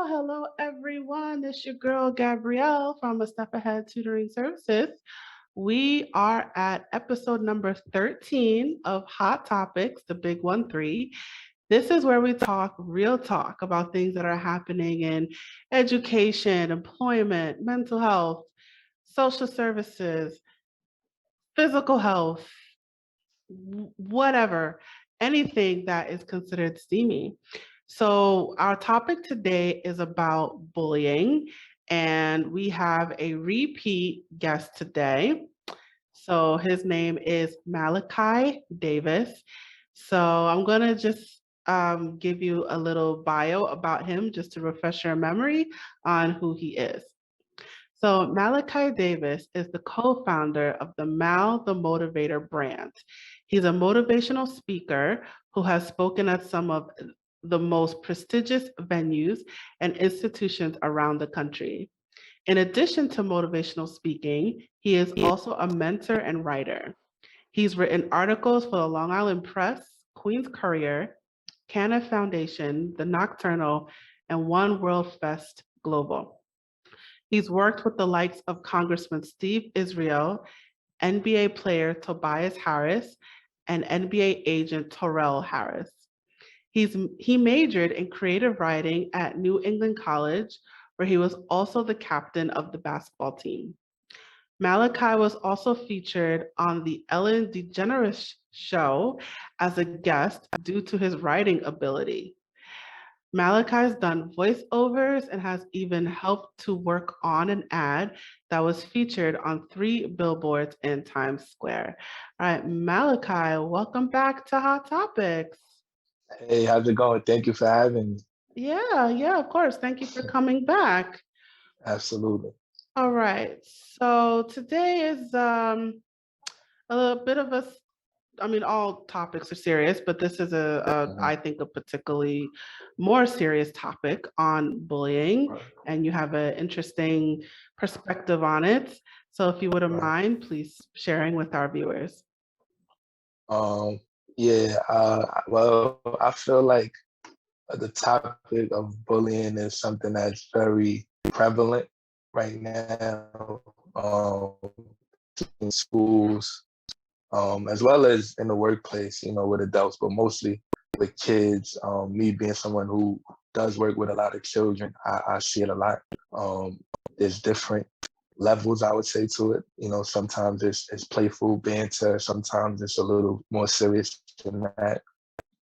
hello, everyone. It's your girl, Gabrielle from A Step Ahead Tutoring Services. We are at episode number 13 of Hot Topics, the Big One Three. This is where we talk real talk about things that are happening in education, employment, mental health, social services, physical health, whatever, anything that is considered steamy. So, our topic today is about bullying, and we have a repeat guest today. So, his name is Malachi Davis. So, I'm going to just give you a little bio about him just to refresh your memory on who he is. So, Malachi Davis is the co founder of the Mal the Motivator Brand. He's a motivational speaker who has spoken at some of the most prestigious venues and institutions around the country. In addition to motivational speaking, he is also a mentor and writer. He's written articles for the Long Island Press, Queen's Courier, CANA Foundation, the Knocturnal, and One World Fest Global. He's worked with the likes of Congressman Steve Israel, NBA player Tobias Harris, and NBA agent Torrel Harris. He majored in creative writing at New England College, where he was also the captain of the basketball team. Malachi was also featured on the Ellen DeGeneres show as a guest due to his writing ability. Malachi's done voiceovers and has even helped to work on an ad that was featured on 3 billboards in Times Square. All right, Malachi, welcome back to Hot Topics. Hey, how's it going? Thank you for having me. Yeah, of course. Thank you for coming back. Absolutely. All right, so today is a little bit of all topics are serious, but this is I Mhm. think, a particularly more serious topic on bullying, Right, and you have an interesting perspective on it. So if you wouldn't right. mind, please sharing with our viewers. Um, yeah, well, I feel like the topic of bullying is something that's very prevalent right now, in schools, as well as in the workplace, with adults, but mostly with kids. Me being someone who does work with a lot of children, I see it a lot. Um, there's different levels, I would say, to it. Sometimes it's playful banter, sometimes it's a little more serious than that.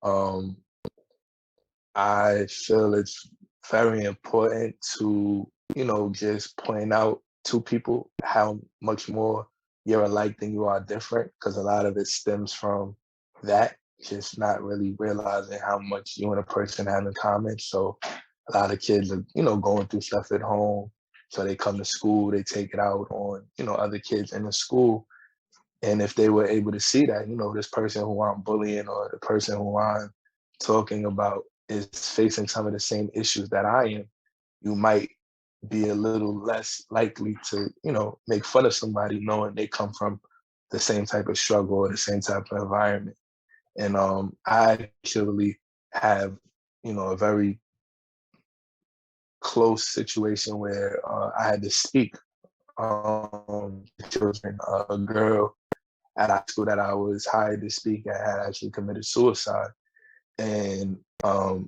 Um, I feel it's very important to, just point out to people how much more you're alike than you are different, because a lot of it stems from that, just not really realizing how much you and a person have in common. So a lot of kids are, going through stuff at home. So they come to school, they take it out on, other kids in the school. And if they were able to see that, this person who I'm bullying or the person who I'm talking about is facing some of the same issues that I am, you might be a little less likely to, make fun of somebody knowing they come from the same type of struggle or the same type of environment. And I actually have, a very close situation where I had to speak to children. A girl at high school that I was hired to speak at had actually committed suicide. And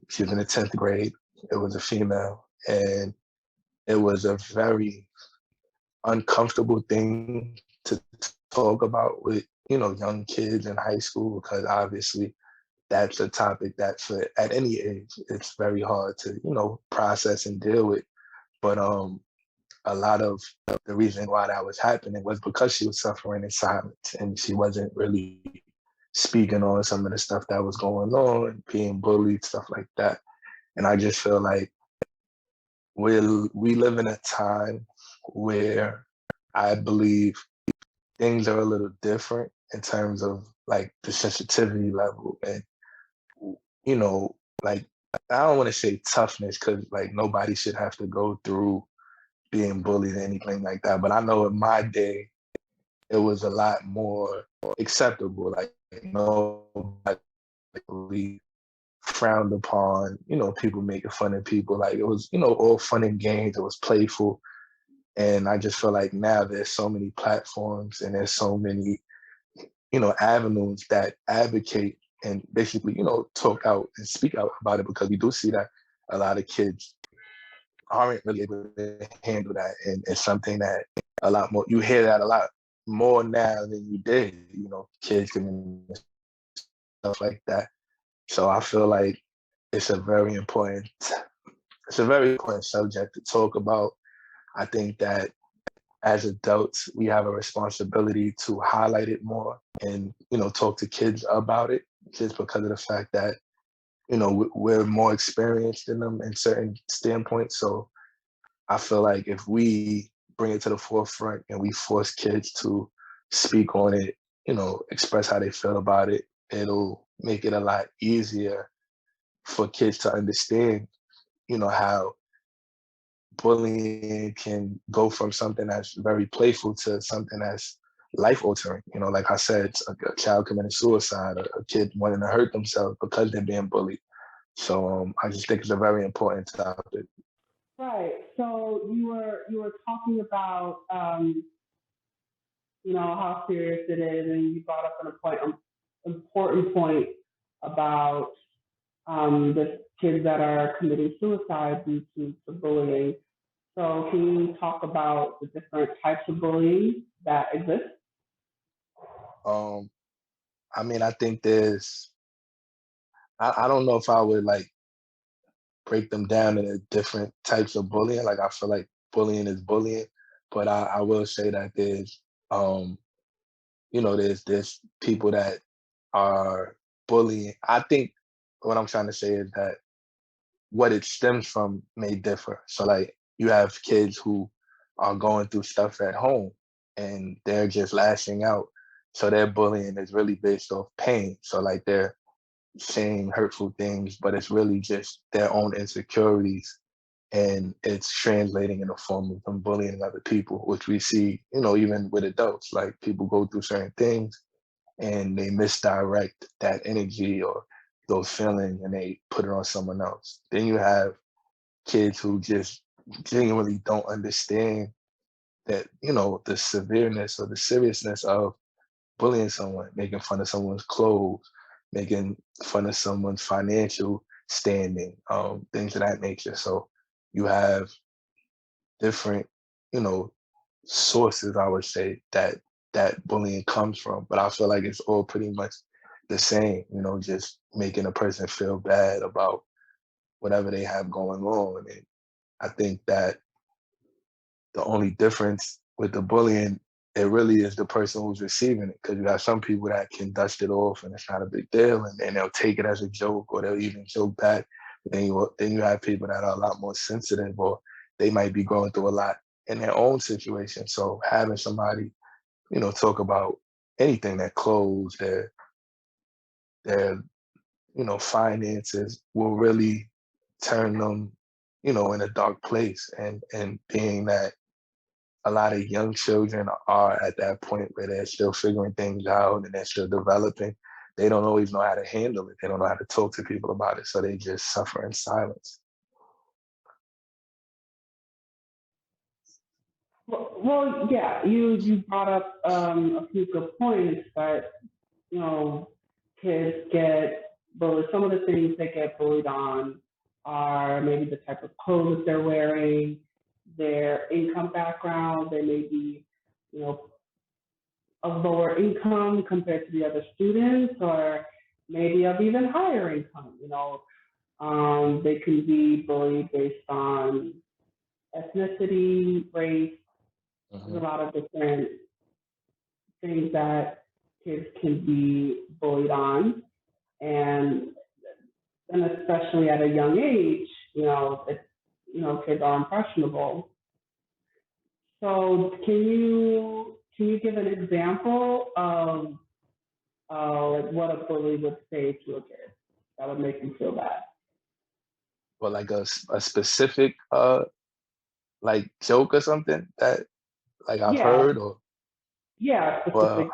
she was in the 10th grade. It was a female. And it was a very uncomfortable thing to talk about with, young kids in high school, because obviously that's a topic that for at any age, it's very hard to, process and deal with. But a lot of the reason why that was happening was because she was suffering in silence and she wasn't really speaking on some of the stuff that was going on, being bullied, stuff like that. And I just feel like we live in a time where I believe things are a little different in terms of like the sensitivity level and, like, I don't want to say toughness, because like nobody should have to go through being bullied or anything like that. But I know in my day, it was a lot more acceptable. Like nobody frowned upon, people making fun of people. Like it was, all fun and games. It was playful. And I just feel like now there's so many platforms and there's so many, avenues that advocate and basically, talk out and speak out about it, because we do see that a lot of kids aren't really able to handle that. And it's something that a lot more, you hear that a lot more now than you did, kids can stuff like that. So I feel like it's a very important, subject to talk about. I think that as adults, we have a responsibility to highlight it more and, talk to kids about it, just because of the fact that, we're more experienced than them in certain standpoints. So I feel like if we bring it to the forefront and we force kids to speak on it, express how they feel about it, it'll make it a lot easier for kids to understand, how bullying can go from something that's very playful to something that's life altering. Like I said, a child committing suicide, a kid wanting to hurt themselves because they're being bullied. So I just think it's a very important topic. Right. So you were talking about how serious it is, and you brought up an important point about the kids that are committing suicide due to bullying. So can you talk about the different types of bullying that exist? Um, I mean, I think I don't know if I would like break them down into different types of bullying. Like I feel like bullying is bullying, but I will say that um, there's people that are bullying. I think what I'm trying to say is that what it stems from may differ. So like you have kids who are going through stuff at home and they're just lashing out. So their bullying is really based off pain. So like they're saying hurtful things, but it's really just their own insecurities, and it's translating in the form of them bullying other people, which we see, even with adults. Like people go through certain things and they misdirect that energy or those feelings and they put it on someone else. Then you have kids who just genuinely don't understand that, the severeness or the seriousness of bullying someone, making fun of someone's clothes, making fun of someone's financial standing, things of that nature. So you have different, you know, sources, I would say, that bullying comes from. But I feel like it's all pretty much the same, just making a person feel bad about whatever they have going on. And I think that the only difference with the bullying, it really is the person who's receiving it. Because you got some people that can dust it off and it's not a big deal, and they'll take it as a joke or they'll even joke back. But then you have people that are a lot more sensitive, or they might be going through a lot in their own situation. So having somebody, talk about anything, their clothes, their finances, will really turn them, in a dark place. And being that a lot of young children are at that point where they're still figuring things out and they're still developing, they don't always know how to handle it. They don't know how to talk to people about it. So they just suffer in silence. Well, yeah, you brought up a few good points, but you know, kids get bullied. Some of the things they get bullied on are maybe the type of clothes they're wearing, their income background. They may be, you know, of lower income compared to the other students, or maybe of even higher income. They can be bullied based on ethnicity, race. There's a Mhm. lot of different things that kids can be bullied on, and especially at a young age, kids are impressionable. So can you give an example of like what a bully would say to a kid that would make you feel bad? Or like a specific like joke or something that like I've Yeah, heard, or yeah, well specific.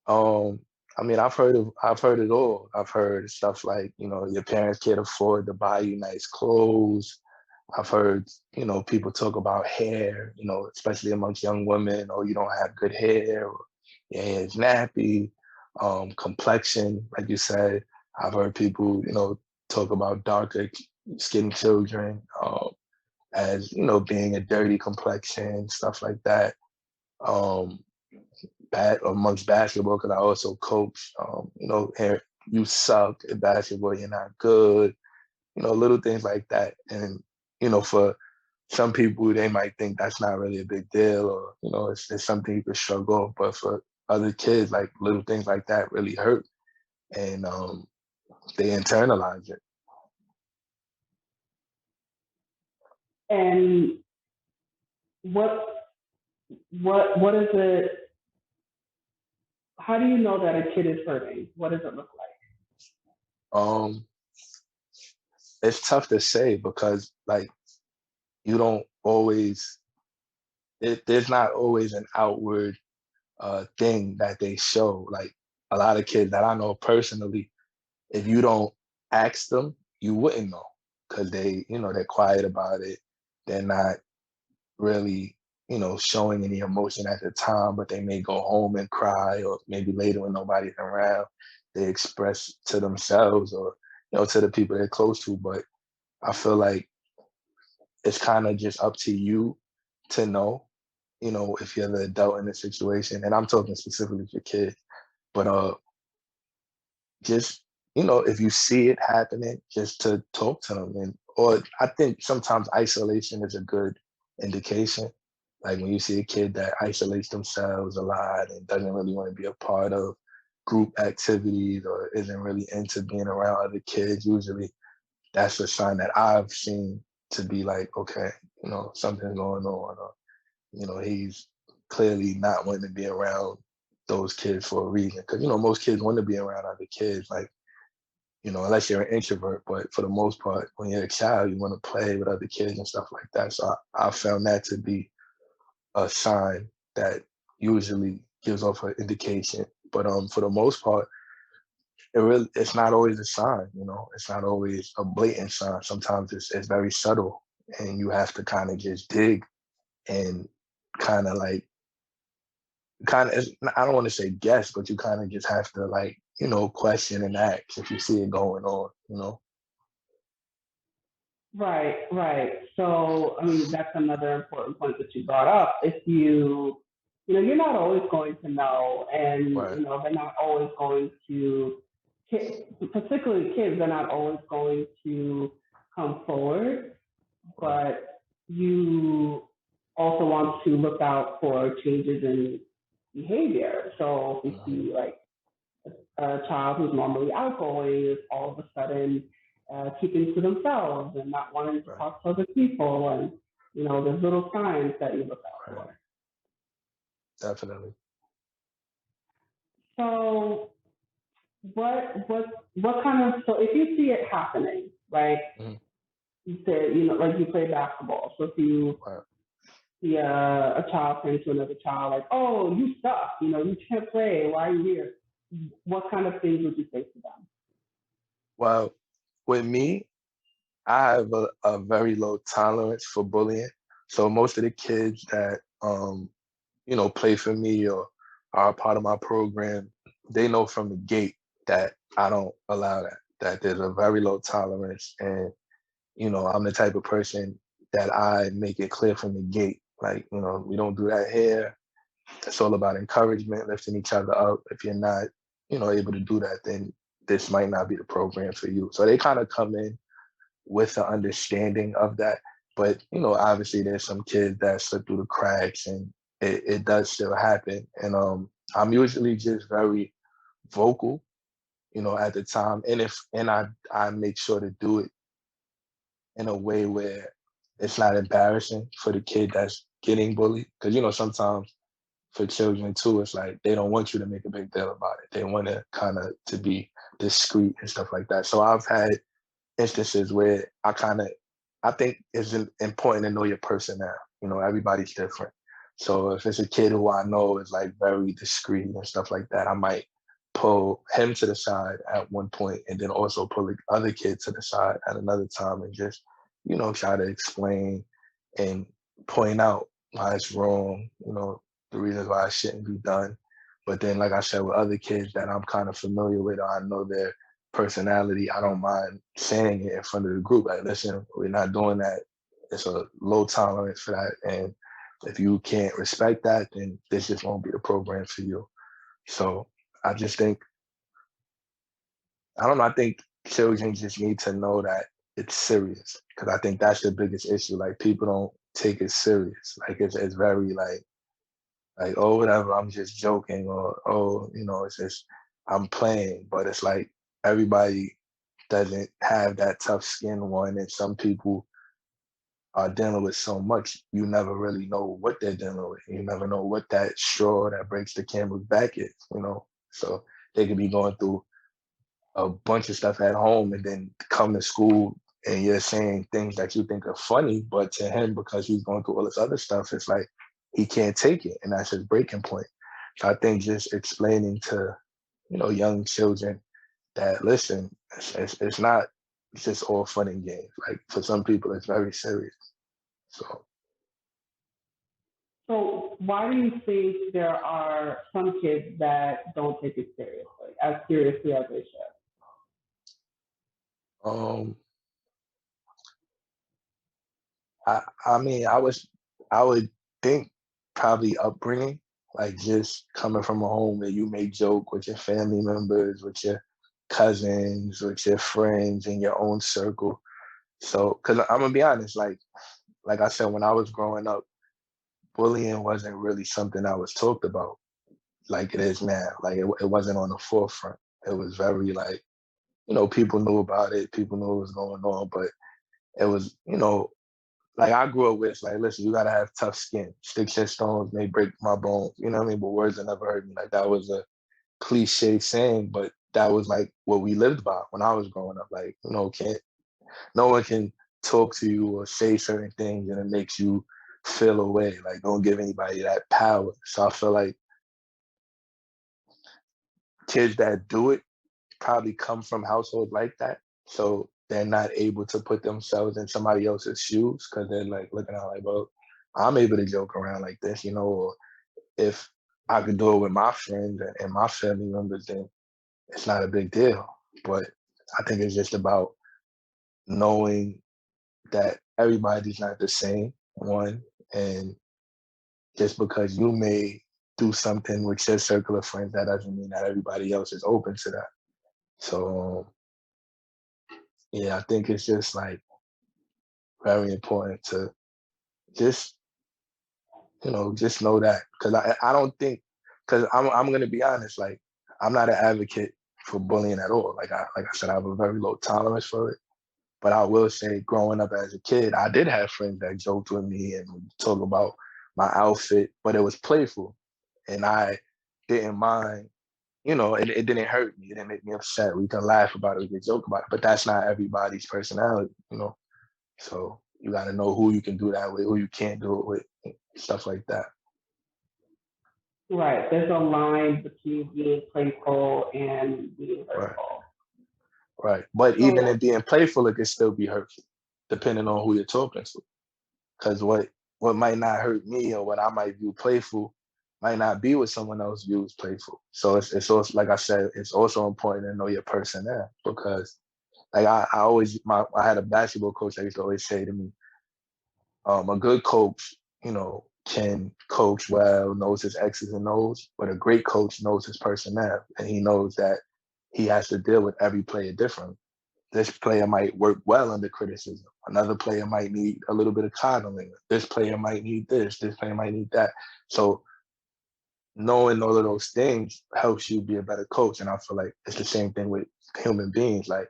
um I mean, I've heard it all. I've heard stuff like, your parents can't afford to buy you nice clothes. I've heard, people talk about hair, especially amongst young women, or you don't have good hair, or your hair is nappy, complexion, like you said. I've heard people, talk about darker skinned children, as, being a dirty complexion, stuff like that. Um, amongst basketball, because I also coach, hair, you suck at basketball, you're not good, little things like that. And, for some people, they might think that's not really a big deal, or, it's something you could struggle. But for other kids, like little things like that really hurt, and they internalize it. And what is it? How do you know that a kid is hurting? What does it look like? It's tough to say, because like you don't always. There's not always an outward thing that they show. Like a lot of kids that I know personally, if you don't ask them, you wouldn't know, because they're quiet about it. They're not really, showing any emotion at the time, but they may go home and cry, or maybe later when nobody's around, they express to themselves, or, to the people they're close to. But I feel like it's kind of just up to you to know, if you're the adult in the situation. And I'm talking specifically for kids, but just, if you see it happening, just to talk to them. Or I think sometimes isolation is a good indication. Like when you see a kid that isolates themselves a lot and doesn't really want to be a part of group activities, or isn't really into being around other kids, usually that's a sign that I've seen to be like, okay, something's going on. Or, he's clearly not wanting to be around those kids for a reason. Because, most kids want to be around other kids, like, unless you're an introvert. But for the most part, when you're a child, you want to play with other kids and stuff like that. So I found that to be a sign that usually gives off an indication. But for the most part, it's not always a sign. It's not always a blatant sign. Sometimes it's very subtle, and you have to kind of just dig and kind of like I don't want to say guess, but you kind of just have to like, question and ask if you see it going on. Right, right. So, I mean, that's another important point that you brought up. If you're not always going to know, and Right. they're not always going to, particularly kids, they're not always going to come forward. But you also want to look out for changes in behavior. So, if you see like a child who's normally outgoing is all of a sudden keeping to themselves and not wanting to talk to other people, and there's little signs that you look out for. Definitely. So what kind of, so if you see it happening, right? Mm-hmm. You said, like you play basketball. So if you see a child saying to another child like, "Oh, you suck, you can't play, why are you here?" What kind of things would you say to them? Well, with me, I have a very low tolerance for bullying. So most of the kids that play for me or are a part of my program, they know from the gate that I don't allow that. That there's a very low tolerance, and I'm the type of person that I make it clear from the gate. Like, we don't do that here. It's all about encouragement, lifting each other up. If you're not, able to do that, then this might not be the program for you. So they kind of come in with the understanding of that. But, obviously there's some kids that slip through the cracks, and it does still happen. And I'm usually just very vocal, at the time. And I make sure to do it in a way where it's not embarrassing for the kid that's getting bullied. Because, sometimes for children too, it's like they don't want you to make a big deal about it. They want to kind of to be discreet and stuff like that. So I've had instances where I think it's important to know your personnel. Everybody's different. So if it's a kid who I know is like very discreet and stuff like that, I might pull him to the side at one point, and then also pull the other kid to the side at another time, and just, try to explain and point out why it's wrong, the reasons why it shouldn't be done. But then, like I said, with other kids that I'm kind of familiar with, or I know their personality, I don't mind saying it in front of the group. Like, listen, we're not doing that. It's a low tolerance for that. And if you can't respect that, then this just won't be the program for you. So I just think, I don't know, I think children just need to know that it's serious, because I think that's the biggest issue. Like, people don't take it serious. Like, it's very like, oh, whatever, I'm just joking, or, oh, it's just, I'm playing. But it's like, everybody doesn't have that tough skin one, and some people are dealing with so much, you never really know what they're dealing with. You never know what that straw that breaks the camel's back is, So they could be going through a bunch of stuff at home, and then come to school and you're saying things that you think are funny, but to him, because he's going through all this other stuff, it's like he can't take it, and that's his breaking point. So I think just explaining to, young children that, listen, it's not just all fun and games. Like, for some people, it's very serious. So why do you think there are some kids that don't take it as seriously as they should? I mean, I would think probably upbringing, like just coming from a home that you may joke with your family members, with your cousins, with your friends in your own circle. So, because I'm gonna be honest, like I said, when I was growing up, bullying wasn't really something that was talked about like it is now. Like, it wasn't on the forefront. It was very like, people knew about it, people knew what was going on, but it was, like, I grew up with, like, listen, you gotta have tough skin. Sticks and stones may break my bones. You know what I mean? But words that never hurt me. Like, that was a cliche saying, but that was like what we lived by when I was growing up. Like, no one can talk to you or say certain things and it makes you feel away. Like, don't give anybody that power. So I feel like kids that do it probably come from households like that. So they're not able to put themselves in somebody else's shoes, because they're like looking at like, well, I'm able to joke around like this, or if I could do it with my friends and my family members, then it's not a big deal. But I think it's just about knowing that everybody's not the same, one, and just because you may do something with your circle of friends, that doesn't mean that everybody else is open to that. So yeah, I think it's just like very important to just, just know that. Because I don't think, because I'm gonna be honest, like, I'm not an advocate for bullying at all. Like I said, I have a very low tolerance for it. But I will say, growing up as a kid, I did have friends that joked with me and would talk about my outfit, but it was playful, and I didn't mind. It didn't hurt me. It didn't make me upset. We can laugh about it. We can joke about it. But that's not everybody's personality. So you got to know who you can do that with, who you can't do it with, stuff like that. Right. There's a line between being playful and being hurtful. Right. But even in being playful, it can still be hurtful, depending on who you're talking to. Because what might not hurt me, or what I might view playful, might not be what someone else views playful. So it's also, like I said, it's also important to know your personnel, because like I had a basketball coach that used to always say to me, a good coach, can coach well, knows his X's and O's, but a great coach knows his personnel, and he knows that he has to deal with every player differently. This player might work well under criticism. Another player might need a little bit of coddling. This player might need this. This player might need that. So knowing all of those things helps you be a better coach. And I feel like it's the same thing with human beings. Like,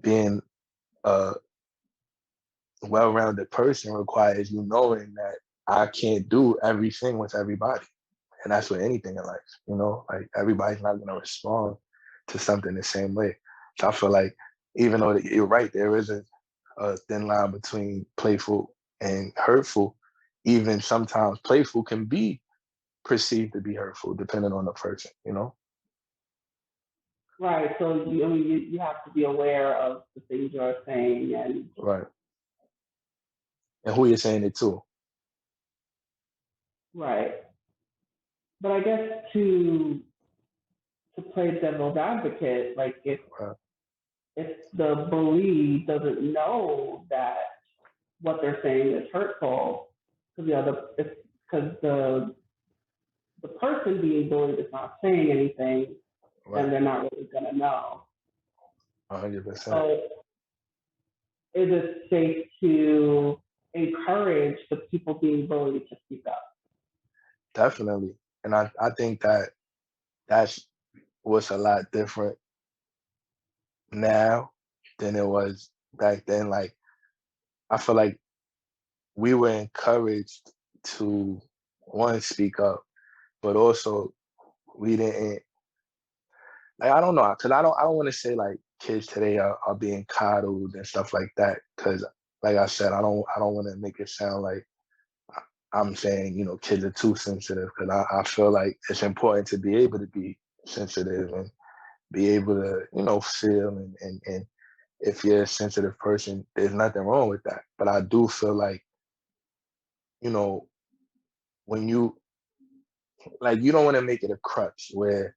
being a well-rounded person requires you knowing that I can't do everything with everybody. And that's with anything in life, like, everybody's not going to respond to something the same way. So I feel like, even though you're right, there is a thin line between playful and hurtful. Even sometimes playful can be perceived to be hurtful, depending on the person. Right. So you have to be aware of the things you're saying, and Right. And who you're saying it to. right. But I guess to play devil's advocate, like Right. if the bully doesn't know that what they're saying is hurtful, because the person being bullied is not saying anything, then Right. they're not really gonna know. 100%. So is it safe to encourage the people being bullied to speak up? Definitely. And I think that that's what's a lot different now than it was back then. Like, I feel like we were encouraged to, one, speak up, but also we didn't, like, I don't know, because I don't want to say like kids today are being coddled and stuff like that. Because like I said, I don't want to make it sound like I'm saying, kids are too sensitive, because I feel like it's important to be able to be sensitive and be able to, feel and if you're a sensitive person, there's nothing wrong with that. But I do feel like, you know, when you don't want to make it a crutch where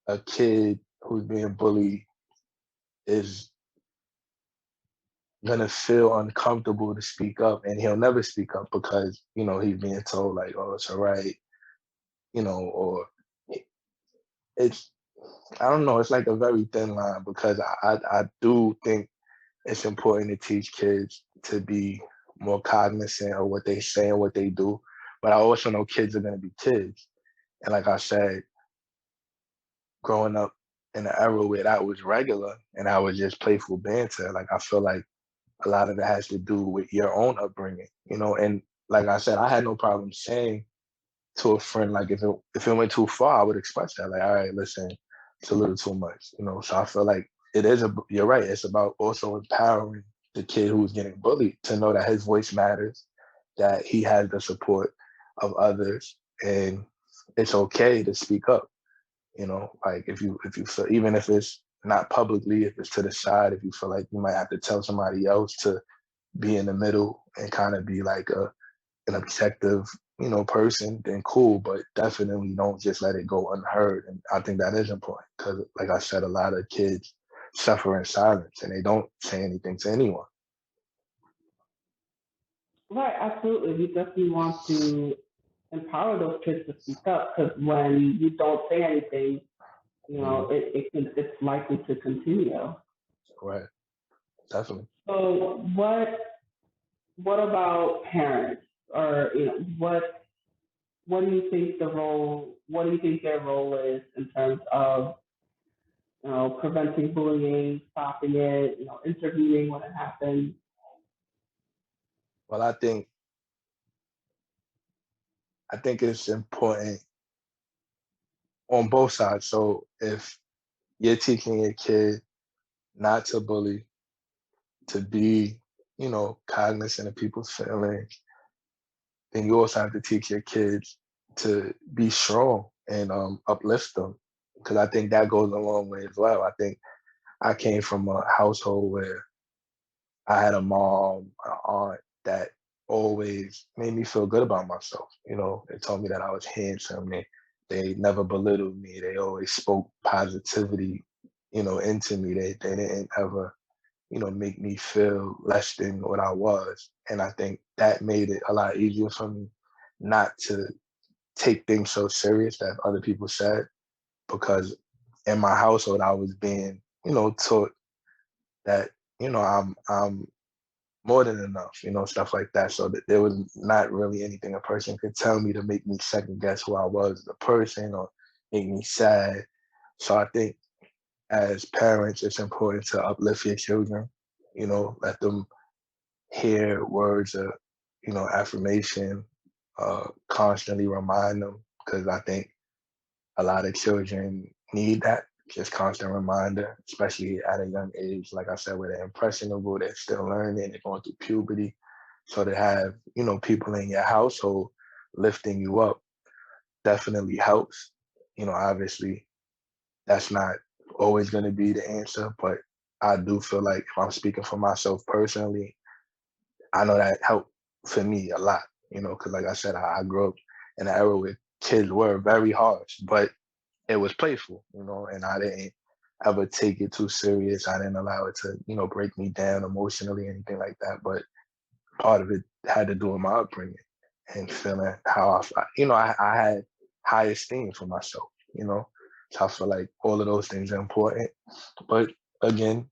a kid who's being bullied is gonna feel uncomfortable to speak up, and he'll never speak up because, he's being told like, oh, it's all right, or it's, I don't know, it's like a very thin line, because I do think it's important to teach kids to be more cognizant of what they say and what they do. But I also know kids are going to be kids. And like I said, growing up in an era where that was regular and that was just playful banter, like I feel like a lot of it has to do with your own upbringing, and like I said, I had no problem saying to a friend, like if it went too far, I would express that. Like, all right, listen, it's a little too much. So I feel like you're right. It's about also empowering the kid who's getting bullied to know that his voice matters, that he has the support of others, and it's okay to speak up. Like if you feel, even if it's not publicly, if it's to the side, if you feel like you might have to tell somebody else to be in the middle and kind of be like an objective, person, then cool, but definitely don't just let it go unheard. And I think that is important because, like I said, a lot of kids suffer in silence and they don't say anything to anyone. Right, absolutely. We definitely want to empower those kids to speak up, because when you don't say anything, Mhm. it's likely to continue. Right, definitely. So what about parents, or what do you think what do you think their role is in terms of preventing bullying, stopping it, intervening when it happens? Well, I think it's important on both sides. So if you're teaching your kid not to bully, to be, cognizant of people's feelings, then you also have to teach your kids to be strong and uplift them, because I think that goes a long way as well. I think I came from a household where I had a mom, an aunt that always made me feel good about myself. They told me that I was handsome. They never belittled me. They always spoke positivity, into me. They didn't ever, make me feel less than what I was. And I think that made it a lot easier for me not to take things so serious that other people said, because in my household I was being, taught that, I'm more than enough, stuff like that. So that there was not really anything a person could tell me to make me second guess who I was as a person or make me sad. So I think as parents, it's important to uplift your children, let them hear words of, affirmation, constantly remind them, because I think a lot of children need that, just constant reminder, especially at a young age. Like I said, where they're impressionable, they're still learning, they're going through puberty. So to have, people in your household lifting you up definitely helps. Obviously that's not always going to be the answer, but I do feel like if I'm speaking for myself personally, I know that helped for me a lot, because like I said, I grew up in an era where kids were very harsh, but it was playful, and I didn't ever take it too serious. I didn't allow it to, break me down emotionally, anything like that. But part of it had to do with my upbringing and feeling how I had high esteem for myself, So I feel like all of those things are important. But again,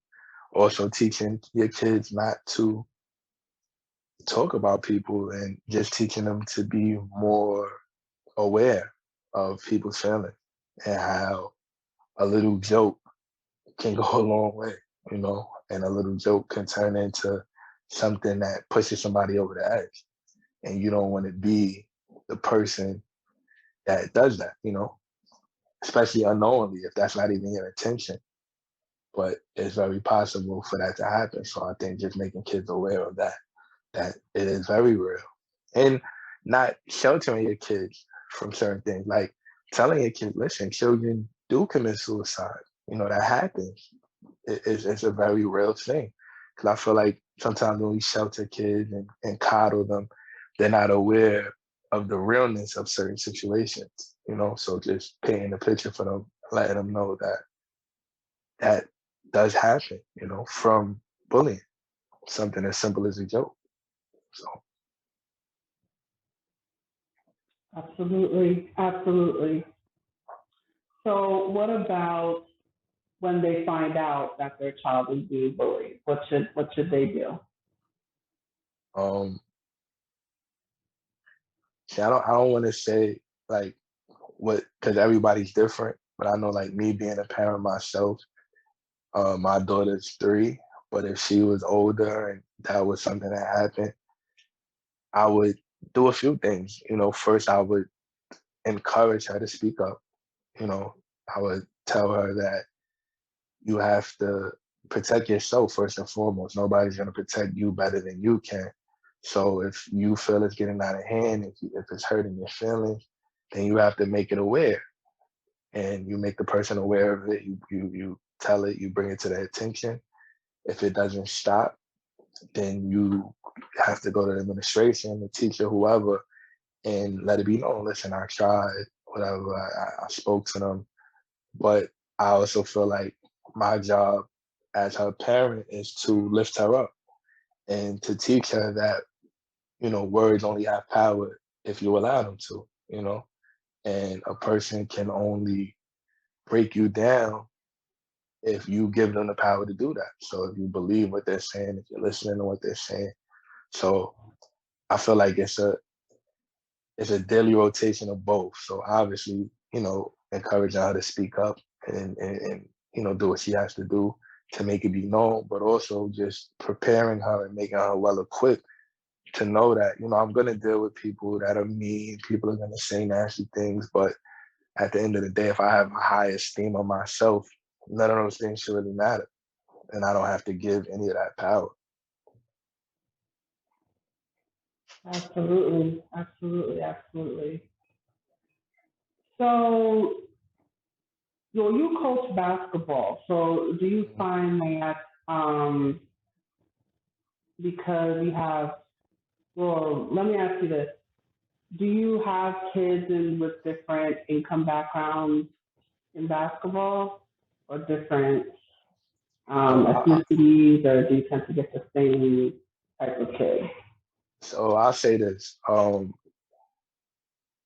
also teaching your kids not to talk about people and just teaching them to be more aware of people's feelings and how a little joke can go a long way, and a little joke can turn into something that pushes somebody over the edge. And you don't want to be the person that does that, especially unknowingly, if that's not even your intention. But it's very possible for that to happen. So I think just making kids aware of that it is very real. And not sheltering your kids from certain things, like telling your kids, listen, children do commit suicide. That happens. It's a very real thing. Because I feel like sometimes when we shelter kids and coddle them, they're not aware of the realness of certain situations, So just painting the picture for them, letting them know that does happen, from bullying, something as simple as a joke. So. Absolutely. Absolutely. So what about when they find out that their child is being bullied? What should they do? See, I don't want to say like what, because everybody's different, but I know like me being a parent myself, my daughter's 3, but if she was older and that was something that happened, I would do a few things. First I would encourage her to speak up. I would tell her that you have to protect yourself first and foremost. Nobody's going to protect you better than you can. So if you feel it's getting out of hand, if it's hurting your feelings, then you have to make it aware. And you make the person aware of it. You tell it, you bring it to their attention. If it doesn't stop, then you have to go to the administration, the teacher, whoever, and let it be known. Listen, I tried, whatever. I spoke to them, but I also feel like my job as her parent is to lift her up and to teach her that, words only have power if you allow them to, and a person can only break you down if you give them the power to do that. So if you believe what they're saying, if you're listening to what they're saying. So I feel like it's a daily rotation of both. So obviously, encouraging her to speak up and do what she has to do to make it be known, but also just preparing her and making her well equipped to know that, I'm going to deal with people that are mean, people are going to say nasty things, but at the end of the day, if I have a high esteem of myself, none of those things should really matter. And I don't have to give any of that power. Absolutely. Absolutely. Absolutely. So, you coach basketball. So, do you find that because you have, well, let me ask you this. Do you have kids with different income backgrounds in basketball or different ethnicities, or do you tend to get the same type of kid? So I'll say this.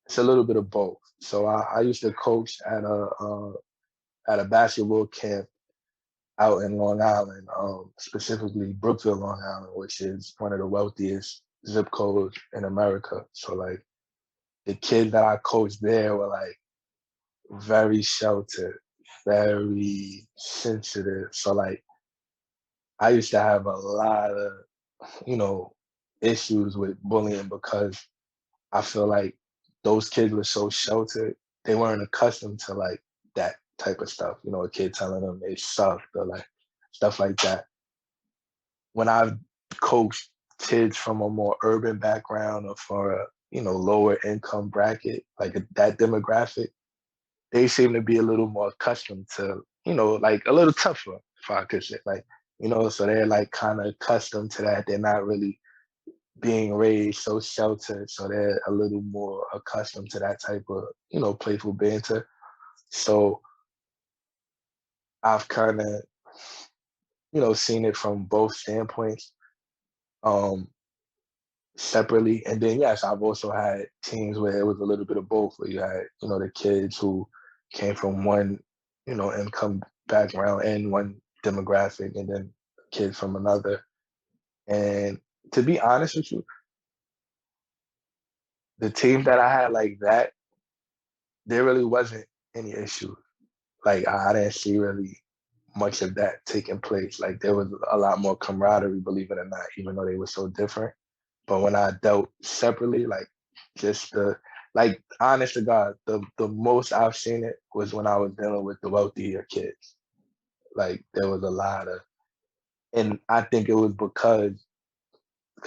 It's a little bit of both. So I used to coach at a basketball camp out in Long Island, specifically Brookville, Long Island, which is one of the wealthiest zip codes in America. So like the kids that I coached there were like very sheltered, very sensitive. So like I used to have a lot of, issues with bullying because I feel like those kids were so sheltered. They weren't accustomed to like that type of stuff. A kid telling them they sucked or like stuff like that. When I've coached kids from a more urban background or for a, lower income bracket, like that demographic, they seem to be a little more accustomed to like a little tougher, if I could say, like, so they're like kind of accustomed to that. They're not really being raised so sheltered, so they're a little more accustomed to that type of, playful banter. So I've kind of, seen it from both standpoints, um, separately. And then, yes, I've also had teams where it was a little bit of both, where you had, the kids who came from one, income background and one demographic, and then kids from another. And to be honest with you, the team that I had like that, there really wasn't any issue. Like I didn't see really much of that taking place. Like there was a lot more camaraderie, believe it or not, even though they were so different. But when I dealt separately, like just like honest to God, the most I've seen it was when I was dealing with the wealthier kids. Like there was a lot of, and I think it was because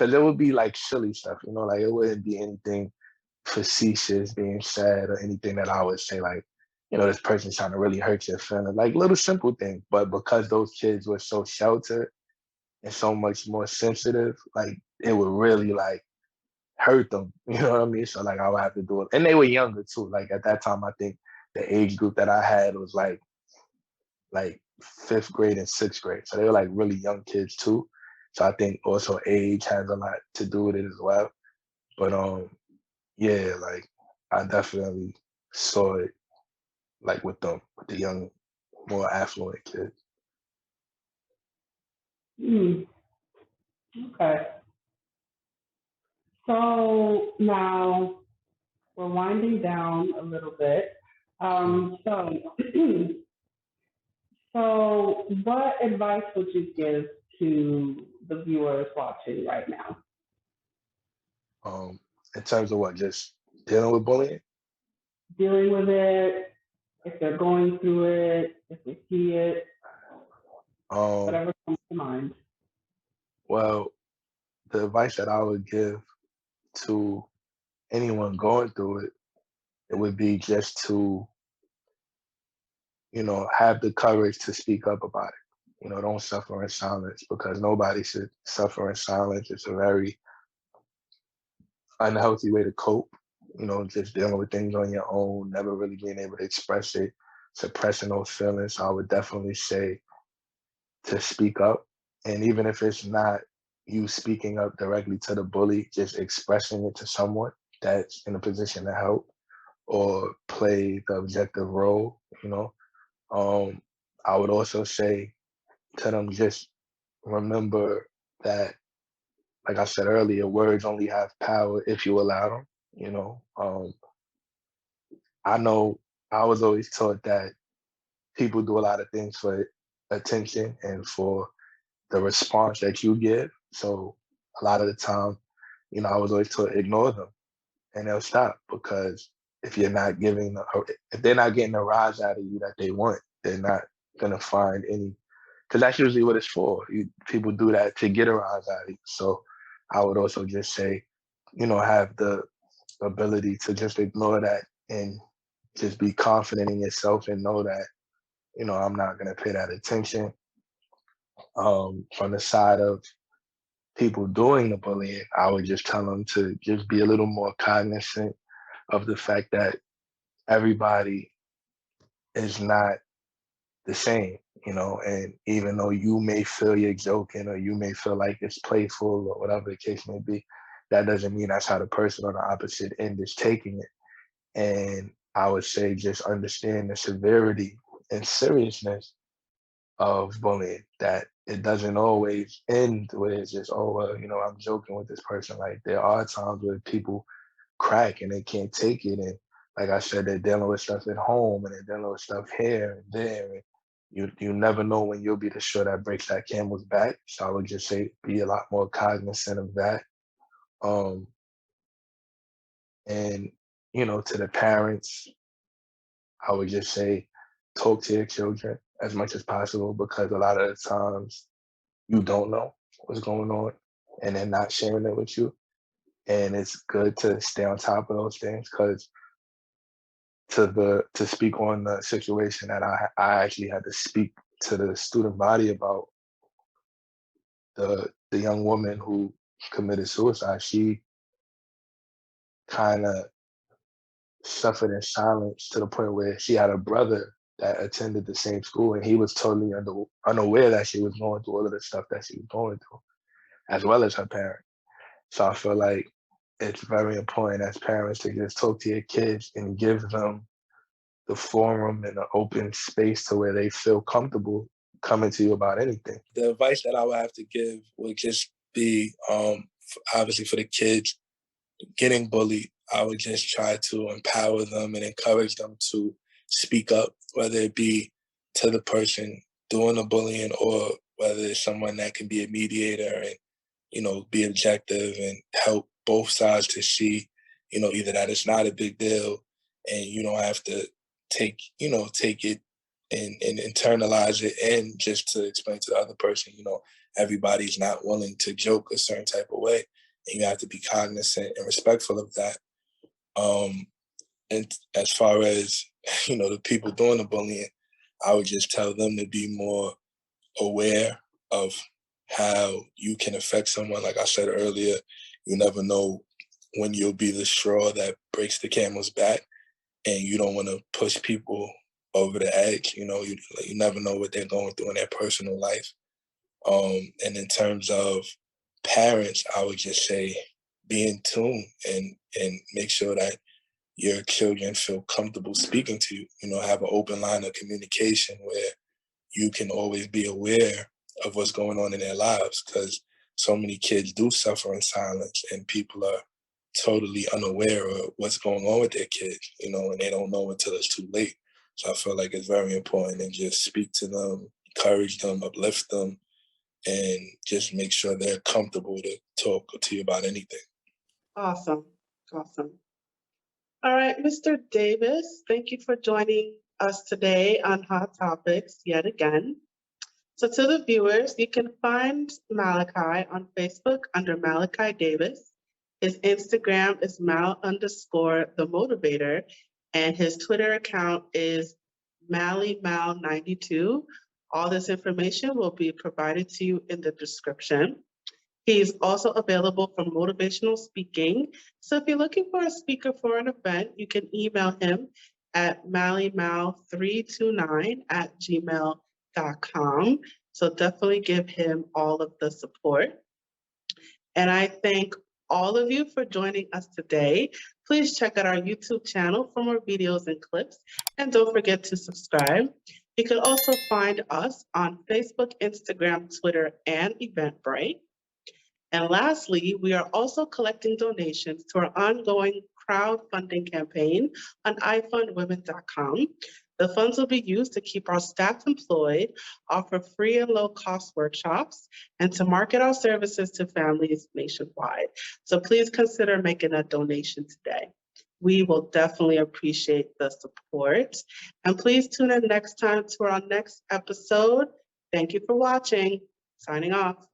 it would be like silly stuff, like it wouldn't be anything facetious being said or anything that I would say like, this person's trying to really hurt your feelings, like little simple things. But because those kids were so sheltered and so much more sensitive, like it would really like hurt them. You know what I mean? So like I would have to do it. And they were younger too. Like at that time, I think the age group that I had was like fifth grade and sixth grade. So they were like really young kids too. So I think also age has a lot to do with it as well. But yeah, like I definitely saw it like with them, with the young, more affluent kids. Okay. So now we're winding down a little bit. So, so what advice would you give to the viewers watching right now? In terms of what, just dealing with bullying? Dealing with it, if they're going through it, if they see it, Um, whatever comes to mind. well, the advice that I would give to anyone going through it, it would be just to, have the courage to speak up about it. Don't suffer in silence, because nobody should suffer in silence. It's a very unhealthy way to cope, just dealing with things on your own, never really being able to express it, suppressing those feelings. So I would definitely say to speak up. And even if it's not you speaking up directly to the bully, just expressing it to someone that's in a position to help or play the objective role, I would also say to them, just remember that, like I said earlier, words only have power if you allow them. I know I was always taught that people do a lot of things for attention and for the response that you give. So a lot of the time, I was always taught ignore them and they'll stop, because if you're not giving, if they're not getting the rise out of you that they want, they're not gonna find any. Because that's usually what it's for. People do that to get a rise out of you. So I would also just say, have the ability to just ignore that and just be confident in yourself and know that, I'm not gonna pay that attention. From the side of people doing the bullying, I would just tell them to just be a little more cognizant of the fact that everybody is not the same, and even though you may feel you're joking or you may feel like it's playful or whatever the case may be, that doesn't mean that's how the person on the opposite end is taking it. And I would say just understand the severity and seriousness of bullying, that it doesn't always end where it's just, oh, well, I'm joking with this person. Like there are times where people crack and they can't take it. And like I said, they're dealing with stuff at home and they're dealing with stuff here and there. And you never know when you'll be the straw that breaks that camel's back. So I would just say be a lot more cognizant of that. Um, and to the parents, I would just say talk to your children as much as possible, because a lot of the times you don't know what's going on and they're not sharing it with you. And it's good to stay on top of those things, because to speak on the situation that I actually had to speak to the student body about, the young woman who committed suicide. She kind of suffered in silence to the point where she had a brother that attended the same school, and he was totally unaware that she was going through all of the stuff that she was going through, as well as her parent. So I feel like it's very important as parents to just talk to your kids and give them the forum and the open space to where they feel comfortable coming to you about anything. The advice that I would have to give would just be, obviously for the kids getting bullied, I would just try to empower them and encourage them to speak up, whether it be to the person doing the bullying or whether it's someone that can be a mediator and, be objective and help both sides to see, either that it's not a big deal and you don't have to take it and internalize it, and just to explain to the other person, everybody's not willing to joke a certain type of way. And you have to be cognizant and respectful of that. And as far as, the people doing the bullying, I would just tell them to be more aware of how you can affect someone. Like I said earlier, you never know when you'll be the straw that breaks the camel's back, and you don't want to push people over the edge. You never know what they're going through in their personal life. And in terms of parents, I would just say be in tune and make sure that your children feel comfortable speaking to you. Have an open line of communication where you can always be aware of what's going on in their lives, because so many kids do suffer in silence and people are totally unaware of what's going on with their kids, and they don't know until it's too late. So I feel like it's very important to just speak to them, encourage them, uplift them, and just make sure they're comfortable to talk to you about anything. Awesome. Awesome. All right, Mr. Davis, thank you for joining us today on Hot Topics yet again. So to the viewers, you can find Malachi on Facebook under Malachi Davis. His Instagram is Mal_the Motivator, and his Twitter account is MallyMal92. All this information will be provided to you in the description. He's also available for motivational speaking. So if you're looking for a speaker for an event, you can email him at mallymal329@gmail.com. So definitely give him all of the support. And I thank all of you for joining us today. Please check out our YouTube channel for more videos and clips. And don't forget to subscribe. You can also find us on Facebook, Instagram, Twitter, and Eventbrite. And lastly, we are also collecting donations to our ongoing crowdfunding campaign on ifundwomen.com. The funds will be used to keep our staff employed, offer free and low-cost workshops, and to market our services to families nationwide. So please consider making a donation today. We will definitely appreciate the support. And please tune in next time to our next episode. Thank you for watching. Signing off.